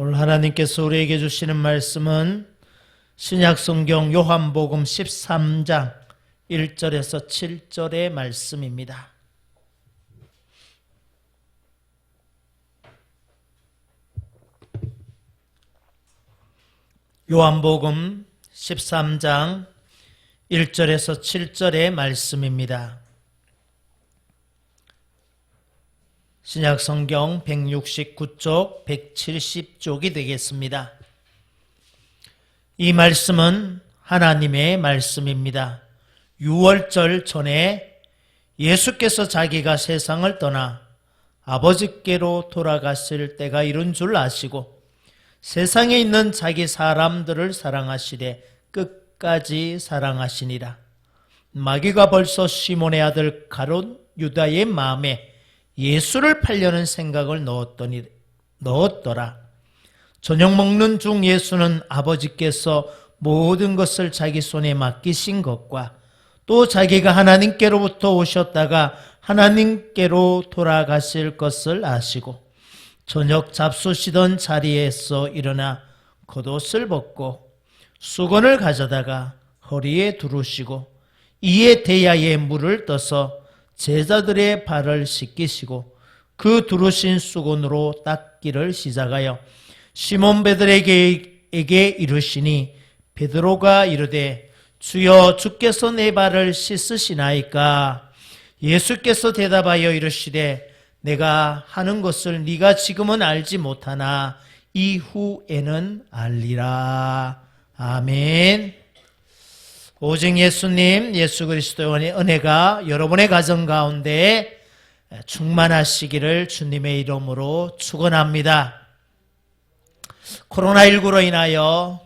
오늘 하나님께서 우리에게 주시는 말씀은 신약성경 요한복음 13장 1절에서 7절의 말씀입니다. 요한복음 13장 1절에서 7절의 말씀입니다. 신약성경 169쪽, 170쪽이 되겠습니다. 이 말씀은 하나님의 말씀입니다. 유월절 전에 예수께서 자기가 세상을 떠나 아버지께로 돌아가실 때가 이른 줄 아시고 세상에 있는 자기 사람들을 사랑하시되 끝까지 사랑하시니라. 마귀가 벌써 시몬의 아들 가롯 유다의 마음에 예수를 팔려는 생각을 넣었더라. 저녁 먹는 중 예수는 아버지께서 모든 것을 자기 손에 맡기신 것과 또 자기가 하나님께로부터 오셨다가 하나님께로 돌아가실 것을 아시고 저녁 잡수시던 자리에서 일어나 겉옷을 벗고 수건을 가져다가 허리에 두르시고 이에 대야에 물을 떠서 제자들의 발을 씻기시고 그 두르신 수건으로 닦기를 시작하여 시몬 베드로에게 이르시니 베드로가 이르되 주여 주께서 내 발을 씻으시나이까? 예수께서 대답하여 이르시되 내가 하는 것을 네가 지금은 알지 못하나 이후에는 알리라. 아멘. 오직 예수님, 예수 그리스도의 은혜가 여러분의 가정 가운데 충만하시기를 주님의 이름으로 축원합니다. 코로나19로 인하여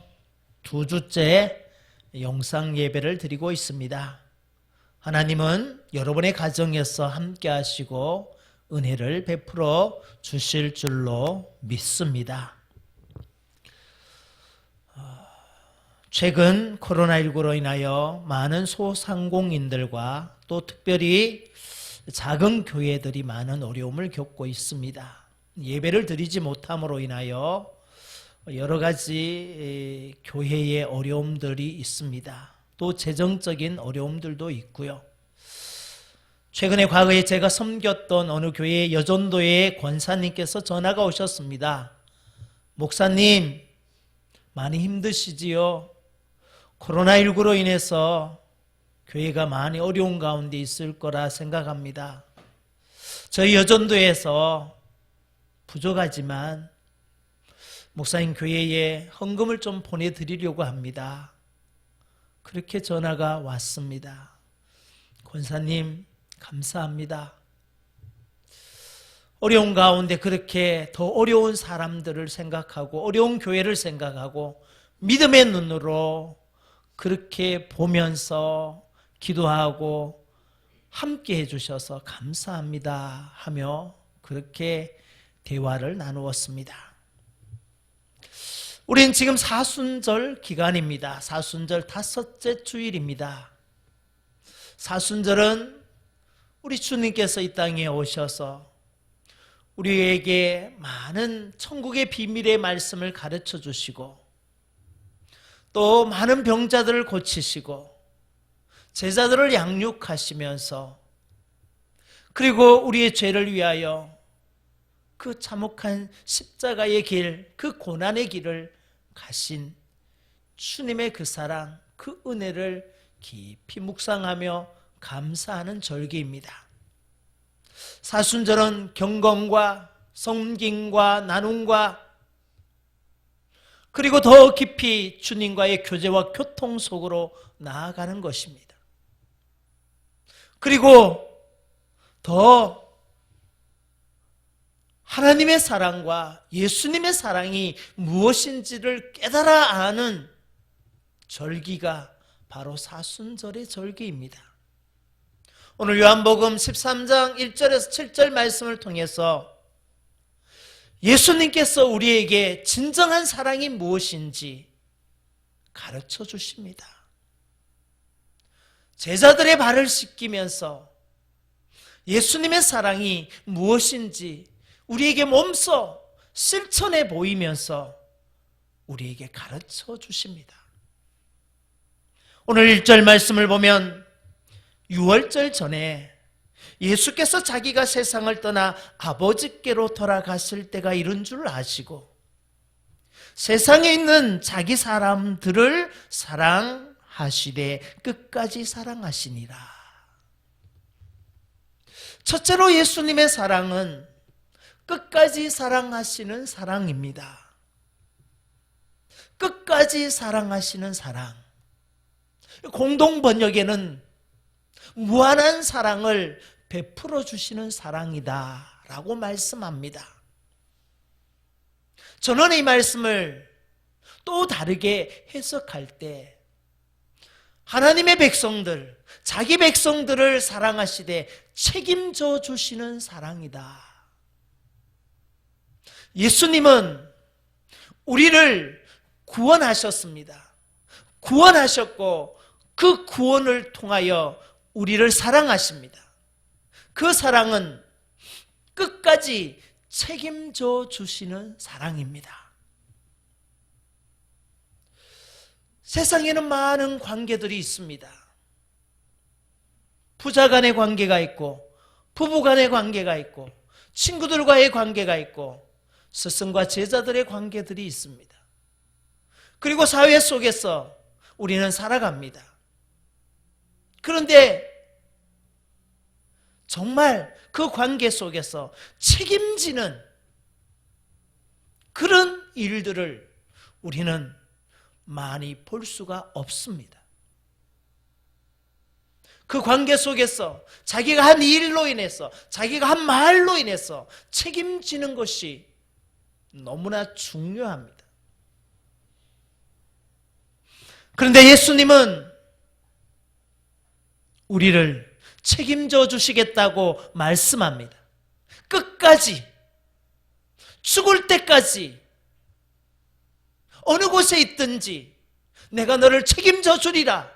2주째 영상 예배를 드리고 있습니다. 하나님은 여러분의 가정에서 함께 하시고 은혜를 베풀어 주실 줄로 믿습니다. 최근 코로나19로 인하여 많은 소상공인들과 또 특별히 작은 교회들이 많은 어려움을 겪고 있습니다. 예배를 드리지 못함으로 인하여 여러 가지 교회의 어려움들이 있습니다. 또 재정적인 어려움들도 있고요. 최근에 과거에 제가 섬겼던 어느 교회 여전도의 권사님께서 전화가 오셨습니다. 목사님, 많이 힘드시지요? 코로나19로 인해서 교회가 많이 어려운 가운데 있을 거라 생각합니다. 저희 여전도에서 부족하지만 목사님 교회에 헌금을 좀 보내드리려고 합니다. 그렇게 전화가 왔습니다. 권사님 감사합니다. 어려운 가운데 그렇게 더 어려운 사람들을 생각하고 어려운 교회를 생각하고 믿음의 눈으로 그렇게 보면서 기도하고 함께 해주셔서 감사합니다 하며 그렇게 대화를 나누었습니다. 우린 지금 사순절 기간입니다. 사순절 5째 주일입니다. 사순절은 우리 주님께서 이 땅에 오셔서 우리에게 많은 천국의 비밀의 말씀을 가르쳐 주시고 또 많은 병자들을 고치시고 제자들을 양육하시면서 그리고 우리의 죄를 위하여 그 참혹한 십자가의 길, 그 고난의 길을 가신 주님의 그 사랑, 그 은혜를 깊이 묵상하며 감사하는 절기입니다. 사순절은 경건과 섬김과 나눔과 그리고 더 깊이 주님과의 교제와 교통 속으로 나아가는 것입니다. 그리고 더 하나님의 사랑과 예수님의 사랑이 무엇인지를 깨달아 아는 절기가 바로 사순절의 절기입니다. 오늘 요한복음 13장 1절에서 7절 말씀을 통해서 예수님께서 우리에게 진정한 사랑이 무엇인지 가르쳐 주십니다. 제자들의 발을 씻기면서 예수님의 사랑이 무엇인지 우리에게 몸소 실천해 보이면서 우리에게 가르쳐 주십니다. 오늘 1절 말씀을 보면 유월절 전에 예수께서 자기가 세상을 떠나 아버지께로 돌아갔을 때가 이른 줄 아시고 세상에 있는 자기 사람들을 사랑하시되 끝까지 사랑하시니라. 첫째로 예수님의 사랑은 끝까지 사랑하시는 사랑입니다. 끝까지 사랑하시는 사랑. 공동 번역에는 무한한 사랑을 베풀어 주시는 사랑이다 라고 말씀합니다. 저는 이 말씀을 또 다르게 해석할 때 하나님의 백성들, 자기 백성들을 사랑하시되 책임져 주시는 사랑이다. 예수님은 우리를 구원하셨습니다. 구원하셨고 그 구원을 통하여 우리를 사랑하십니다. 그 사랑은 끝까지 책임져 주시는 사랑입니다. 세상에는 많은 관계들이 있습니다. 부자 간의 관계가 있고 부부 간의 관계가 있고 친구들과의 관계가 있고 스승과 제자들의 관계들이 있습니다. 그리고 사회 속에서 우리는 살아갑니다. 그런데 정말 그 관계 속에서 책임지는 그런 일들을 우리는 많이 볼 수가 없습니다. 그 관계 속에서 자기가 한 일로 인해서, 자기가 한 말로 인해서 책임지는 것이 너무나 중요합니다. 그런데 예수님은 우리를 책임져 주시겠다고 말씀합니다. 끝까지, 죽을 때까지 어느 곳에 있든지 내가 너를 책임져 주리라.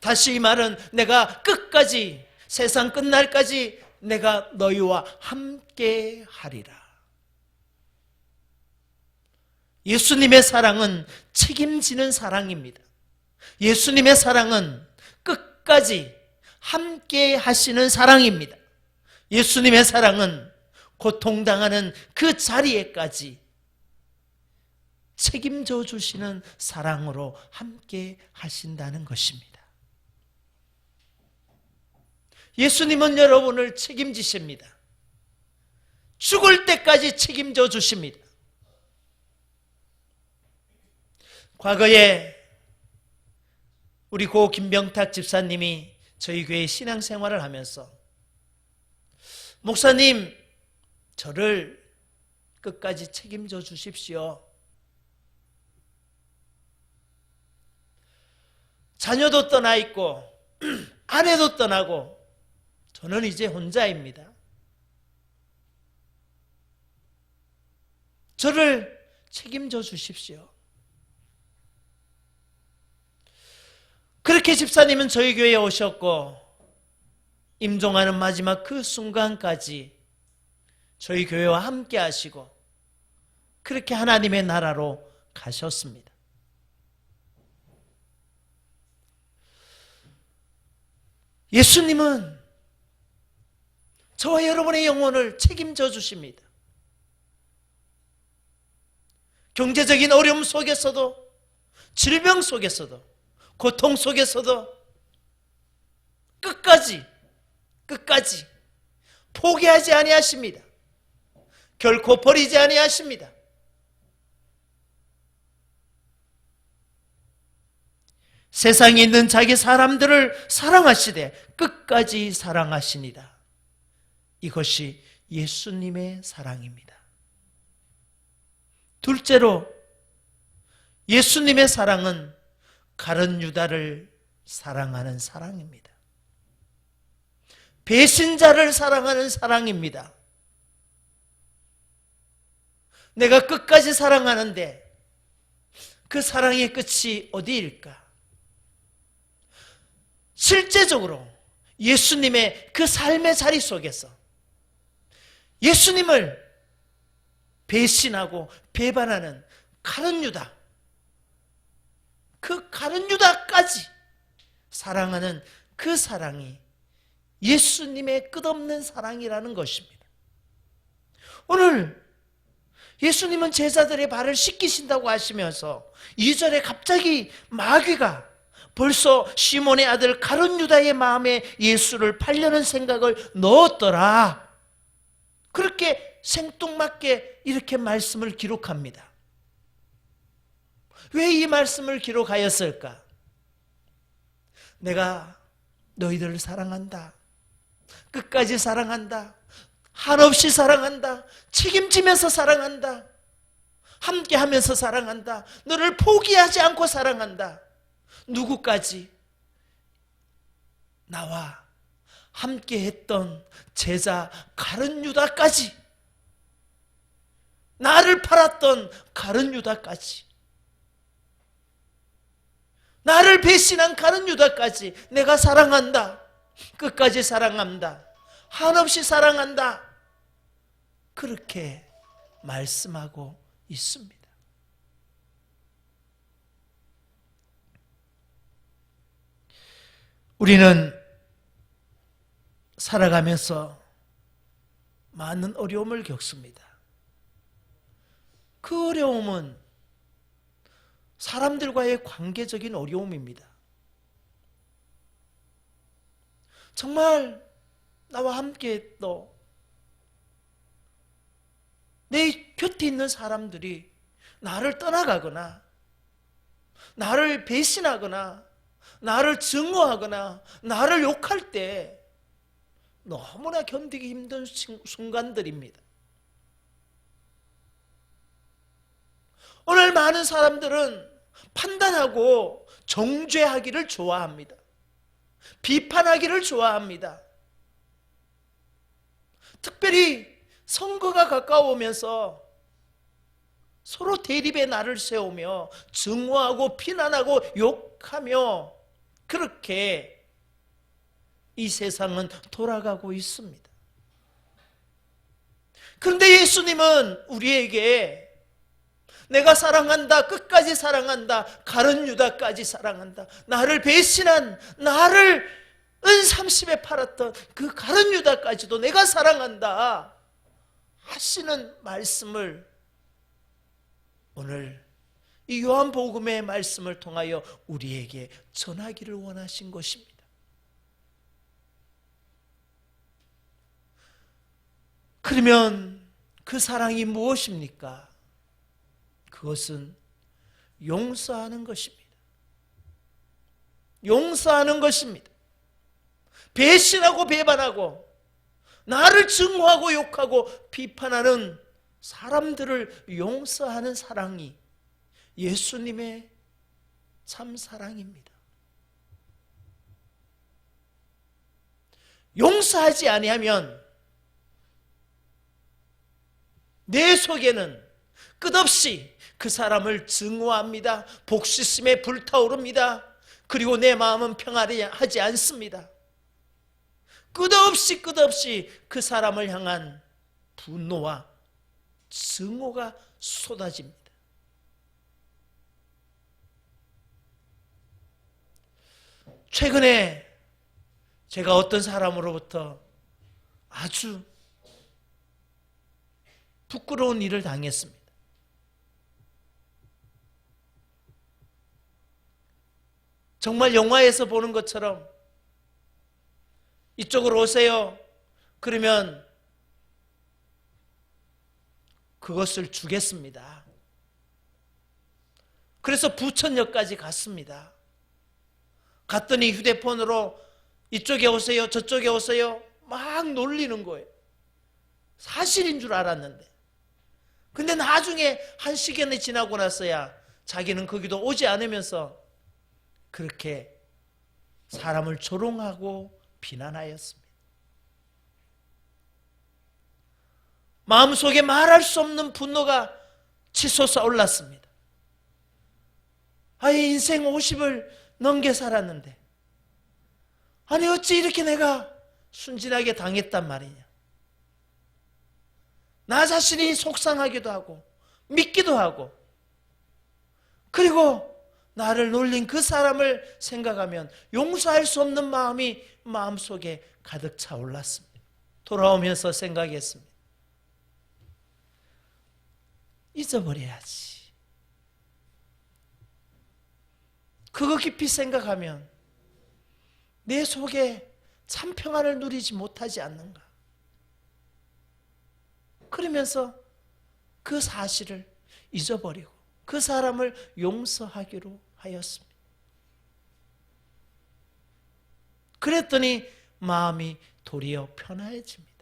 다시 이 말은 내가 끝까지, 세상 끝날까지 내가 너희와 함께 하리라. 예수님의 사랑은 책임지는 사랑입니다. 예수님의 사랑은 끝까지 함께 하시는 사랑입니다. 예수님의 사랑은 고통당하는 그 자리에까지 책임져 주시는 사랑으로 함께 하신다는 것입니다. 예수님은 여러분을 책임지십니다. 죽을 때까지 책임져 주십니다. 과거에 우리 고 김병탁 집사님이 저희 교회 신앙생활을 하면서 목사님, 저를 끝까지 책임져 주십시오. 자녀도 떠나 있고 아내도 떠나고 저는 이제 혼자입니다. 저를 책임져 주십시오. 그렇게 집사님은 저희 교회에 오셨고 임종하는 마지막 그 순간까지 저희 교회와 함께 하시고 그렇게 하나님의 나라로 가셨습니다. 예수님은 저와 여러분의 영혼을 책임져 주십니다. 경제적인 어려움 속에서도, 질병 속에서도, 고통 속에서도 끝까지 포기하지 아니하십니다. 결코 버리지 아니하십니다. 세상에 있는 자기 사람들을 사랑하시되 끝까지 사랑하시니다. 이것이 예수님의 사랑입니다. 둘째로 예수님의 사랑은 가룟 유다를 사랑하는 사랑입니다. 배신자를 사랑하는 사랑입니다. 내가 끝까지 사랑하는데 그 사랑의 끝이 어디일까? 실제적으로 예수님의 그 삶의 자리 속에서 예수님을 배신하고 배반하는 가룟 유다, 그 가룟 유다까지 사랑하는 그 사랑이 예수님의 끝없는 사랑이라는 것입니다. 오늘 예수님은 제자들의 발을 씻기신다고 하시면서 2절에 갑자기 마귀가 벌써 시몬의 아들 가룟 유다의 마음에 예수를 팔려는 생각을 넣었더라. 그렇게 생뚱맞게 이렇게 말씀을 기록합니다. 왜 이 말씀을 기록하였을까? 내가 너희들을 사랑한다. 끝까지 사랑한다. 한없이 사랑한다. 책임지면서 사랑한다. 함께하면서 사랑한다. 너를 포기하지 않고 사랑한다. 누구까지? 나와 함께했던 제자 가룟 유다까지, 나를 팔았던 가룟 유다까지, 나를 배신한 가룟 유다까지 내가 사랑한다. 끝까지 사랑한다. 한없이 사랑한다. 그렇게 말씀하고 있습니다. 우리는 살아가면서 많은 어려움을 겪습니다. 그 어려움은 사람들과의 관계적인 어려움입니다. 정말 나와 함께 또 내 곁에 있는 사람들이 나를 떠나가거나 나를 배신하거나 나를 증오하거나 나를 욕할 때 너무나 견디기 힘든 순간들입니다. 오늘 많은 사람들은 판단하고 정죄하기를 좋아합니다. 비판하기를 좋아합니다. 특별히 선거가 가까워오면서 서로 대립의 날을 세우며 증오하고 비난하고 욕하며 그렇게 이 세상은 돌아가고 있습니다. 그런데 예수님은 우리에게 내가 사랑한다, 끝까지 사랑한다, 가룟 유다까지 사랑한다, 나를 배신한, 나를 은30에 팔았던 그 가룟 유다까지도 내가 사랑한다 하시는 말씀을 오늘 이 요한복음의 말씀을 통하여 우리에게 전하기를 원하신 것입니다. 그러면 그 사랑이 무엇입니까? 그것은 용서하는 것입니다. 용서하는 것입니다. 배신하고 배반하고 나를 증오하고 욕하고 비판하는 사람들을 용서하는 사랑이 예수님의 참 사랑입니다. 용서하지 아니하면 내 속에는 끝없이 그 사람을 증오합니다. 복수심에 불타오릅니다. 그리고 내 마음은 평안하지 않습니다. 끝없이 그 사람을 향한 분노와 증오가 쏟아집니다. 최근에 제가 어떤 사람으로부터 아주 부끄러운 일을 당했습니다. 정말 영화에서 보는 것처럼 이쪽으로 오세요. 그러면 그것을 주겠습니다. 그래서 부천역까지 갔습니다. 갔더니 휴대폰으로 이쪽에 오세요, 저쪽에 오세요 막 놀리는 거예요. 사실인 줄 알았는데. 근데 나중에 한 시간이 지나고 나서야 자기는 거기도 오지 않으면서 그렇게 사람을 조롱하고 비난하였습니다. 마음속에 말할 수 없는 분노가 치솟아 올랐습니다. 인생 50을 넘게 살았는데 아니 어찌 이렇게 내가 순진하게 당했단 말이냐. 나 자신이 속상하기도 하고 믿기도 하고, 그리고 나를 놀린 그 사람을 생각하면 용서할 수 없는 마음이 마음속에 가득 차올랐습니다. 돌아오면서 생각했습니다. 잊어버려야지. 그거 깊이 생각하면 내 속에 참 평안을 누리지 못하지 않는가. 그러면서 그 사실을 잊어버리고 그 사람을 용서하기로 하였습니다. 그랬더니 마음이 도리어 편안해집니다.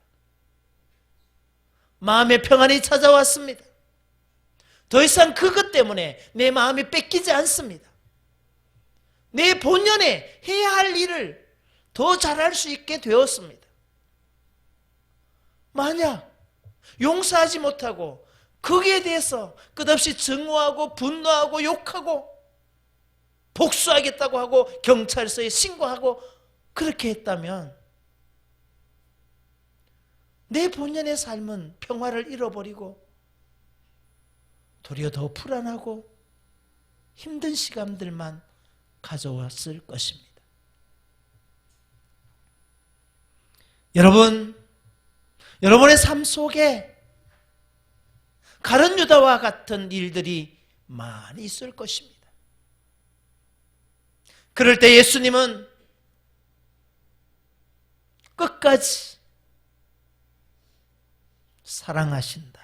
마음의 평안이 찾아왔습니다. 더 이상 그것 때문에 내 마음이 뺏기지 않습니다. 내 본연에 해야 할 일을 더 잘할 수 있게 되었습니다. 만약 용서하지 못하고 거기에 대해서 끝없이 증오하고 분노하고 욕하고 복수하겠다고 하고 경찰서에 신고하고 그렇게 했다면 내 본연의 삶은 평화를 잃어버리고 도리어 더 불안하고 힘든 시간들만 가져왔을 것입니다. 여러분의 삶 속에 가룟 유다와 같은 일들이 많이 있을 것입니다. 그럴 때 예수님은 끝까지 사랑하신다.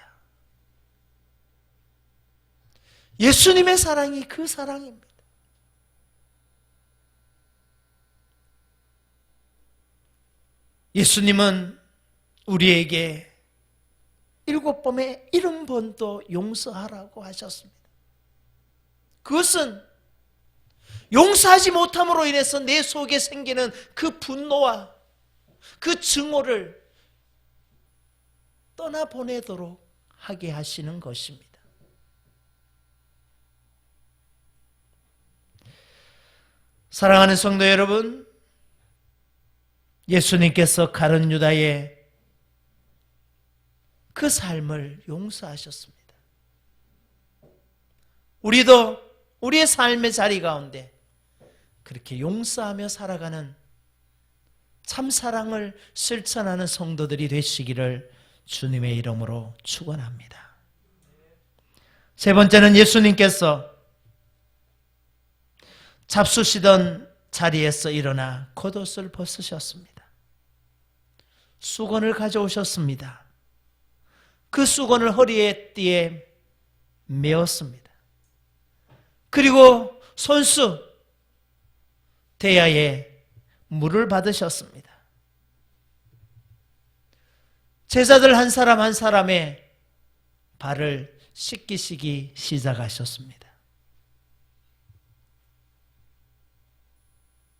예수님의 사랑이 그 사랑입니다. 예수님은 우리에게 7번에 70번도 용서하라고 하셨습니다. 그것은 용서하지 못함으로 인해서 내 속에 생기는 그 분노와 그 증오를 떠나보내도록 하게 하시는 것입니다. 사랑하는 성도 여러분, 예수님께서 가룟 유다의 그 삶을 용서하셨습니다. 우리도 우리의 삶의 자리 가운데 그렇게 용서하며 살아가는 참 사랑을 실천하는 성도들이 되시기를 주님의 이름으로 축원합니다. 세 번째는 예수님께서 잡수시던 자리에서 일어나 겉옷을 벗으셨습니다. 수건을 가져오셨습니다. 그 수건을 허리에 띠에 메었습니다. 그리고 손수 대야에 물을 받으셨습니다. 제자들 한 사람 한 사람의 발을 씻기시기 시작하셨습니다.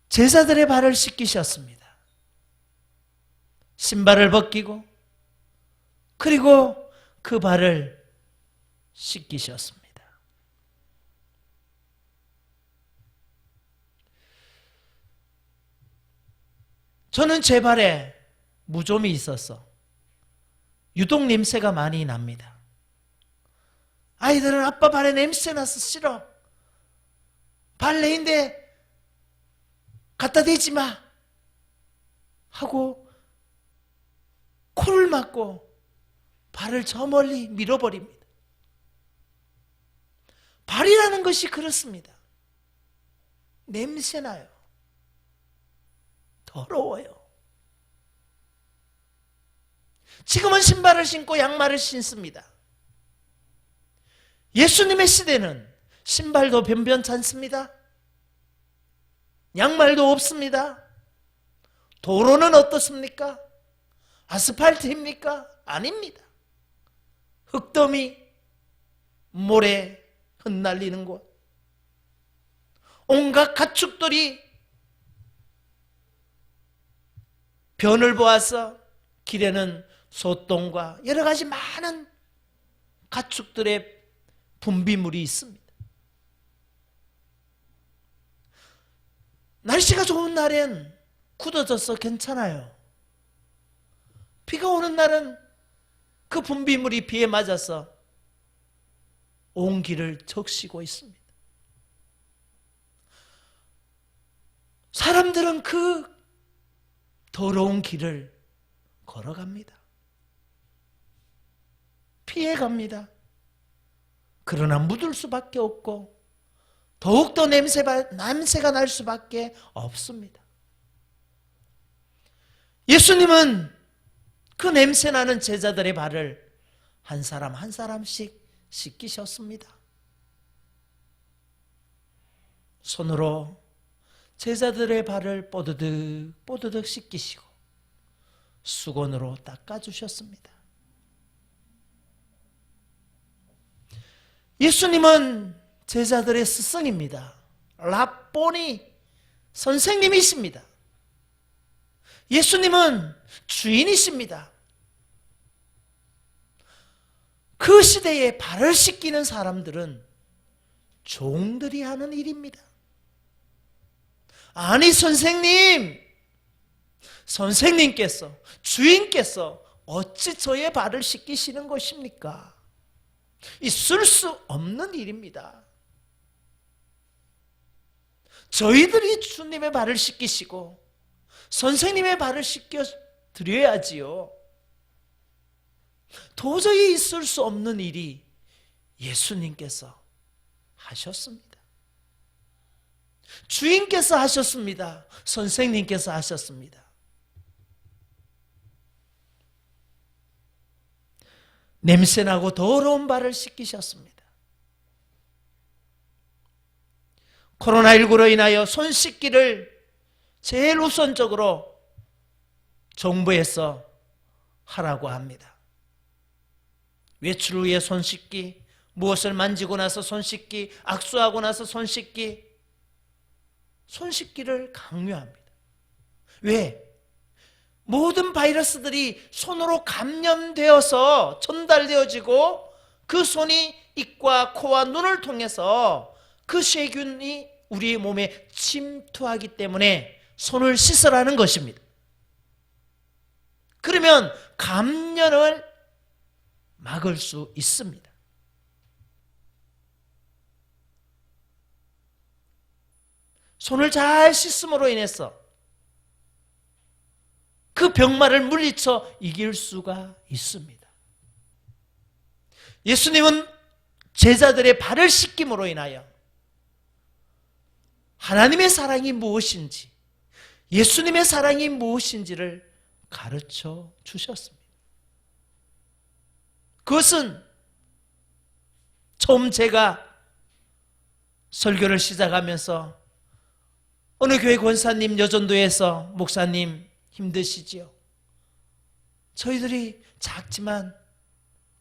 제자들의 발을 씻기셨습니다. 신발을 벗기고 그리고 그 발을 씻기셨습니다. 저는 제 발에 무좀이 있어서 유독 냄새가 많이 납니다. 아이들은 아빠 발에 냄새 나서 싫어. 발레인데 갖다 대지 마 하고 코를 막고 발을 저 멀리 밀어버립니다. 발이라는 것이 그렇습니다. 냄새나요. 더러워요. 지금은 신발을 신고 양말을 신습니다. 예수님의 시대는 신발도 변변치 않습니다. 양말도 없습니다. 도로는 어떻습니까? 아스팔트입니까? 아닙니다. 흙더미, 모래 흩날리는 곳, 온갖 가축들이 변을 보아서 길에는 소똥과 여러 가지 많은 가축들의 분비물이 있습니다. 날씨가 좋은 날엔 굳어져서 괜찮아요. 비가 오는 날은 그 분비물이 비에 맞아서 온 길을 적시고 있습니다. 사람들은 그 더러운 길을 걸어갑니다. 피해갑니다. 그러나 묻을 수밖에 없고 더욱더 냄새가 날 수밖에 없습니다. 예수님은 그 냄새나는 제자들의 발을 한 사람 한 사람씩 씻기셨습니다. 손으로 제자들의 발을 뽀드득 뽀드득 씻기시고 수건으로 닦아주셨습니다. 예수님은 제자들의 스승입니다. 랍보니, 선생님이십니다. 예수님은 주인이십니다. 그 시대에 발을 씻기는 사람들은 종들이 하는 일입니다. 아니 선생님께서, 주인께서 어찌 저의 발을 씻기시는 것입니까? 있을 수 없는 일입니다. 저희들이 주님의 발을 씻기시고 선생님의 발을 씻겨 드려야지요. 도저히 있을 수 없는 일이 예수님께서 하셨습니다. 주인께서 하셨습니다. 선생님께서 하셨습니다. 냄새나고 더러운 발을 씻기셨습니다. 코로나19로 인하여 손 씻기를 제일 우선적으로 정부에서 하라고 합니다. 외출 후에 손 씻기, 무엇을 만지고 나서 손 씻기, 악수하고 나서 손 씻기, 손 씻기를 강요합니다. 왜? 모든 바이러스들이 손으로 감염되어서 전달되어지고 그 손이 입과 코와 눈을 통해서 그 세균이 우리의 몸에 침투하기 때문에 손을 씻으라는 것입니다. 그러면 감염을 막을 수 있습니다. 손을 잘 씻음으로 인해서 그 병마를 물리쳐 이길 수가 있습니다. 예수님은 제자들의 발을 씻김으로 인하여 하나님의 사랑이 무엇인지, 예수님의 사랑이 무엇인지를 가르쳐 주셨습니다. 그것은 처음 제가 설교를 시작하면서 어느 교회 권사님, 여전도에서 목사님 힘드시지요? 저희들이 작지만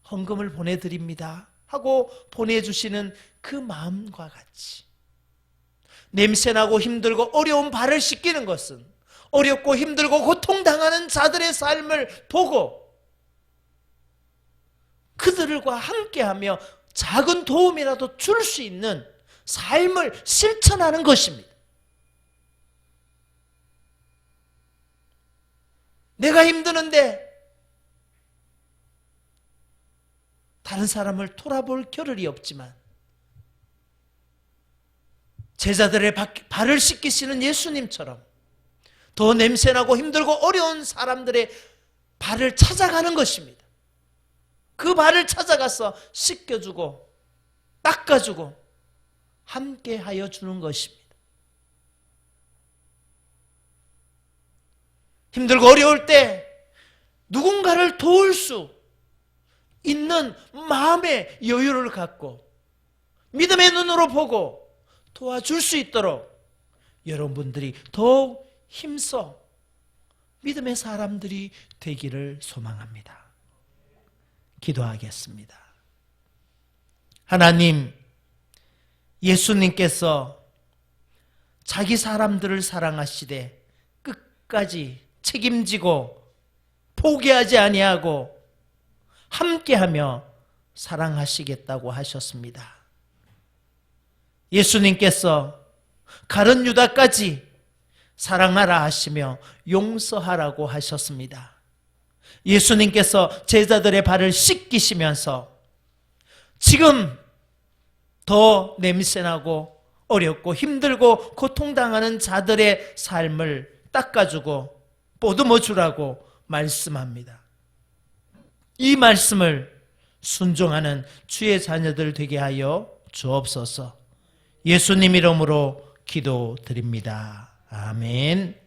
헌금을 보내드립니다 하고 보내주시는 그 마음과 같이 냄새나고 힘들고 어려운 발을 씻기는 것은 어렵고 힘들고 고통당하는 자들의 삶을 보고 그들과 함께하며 작은 도움이라도 줄 수 있는 삶을 실천하는 것입니다. 내가 힘드는데 다른 사람을 돌아볼 겨를이 없지만 제자들의 발을 씻기시는 예수님처럼 더 냄새나고 힘들고 어려운 사람들의 발을 찾아가는 것입니다. 그 발을 찾아가서 씻겨주고 닦아주고 함께 하여 주는 것입니다. 힘들고 어려울 때 누군가를 도울 수 있는 마음의 여유를 갖고 믿음의 눈으로 보고 도와줄 수 있도록 여러분들이 더욱 힘써 믿음의 사람들이 되기를 소망합니다. 기도하겠습니다. 하나님, 예수님께서 자기 사람들을 사랑하시되 끝까지 책임지고 포기하지 아니하고 함께하며 사랑하시겠다고 하셨습니다. 예수님께서 가룟 유다까지 사랑하라 하시며 용서하라고 하셨습니다. 예수님께서 제자들의 발을 씻기시면서 지금 더 냄새나고 어렵고 힘들고 고통당하는 자들의 삶을 닦아주고 보듬어 주라고 말씀합니다. 이 말씀을 순종하는 주의 자녀들 되게 하여 주옵소서. 예수님 이름으로 기도드립니다. 아멘.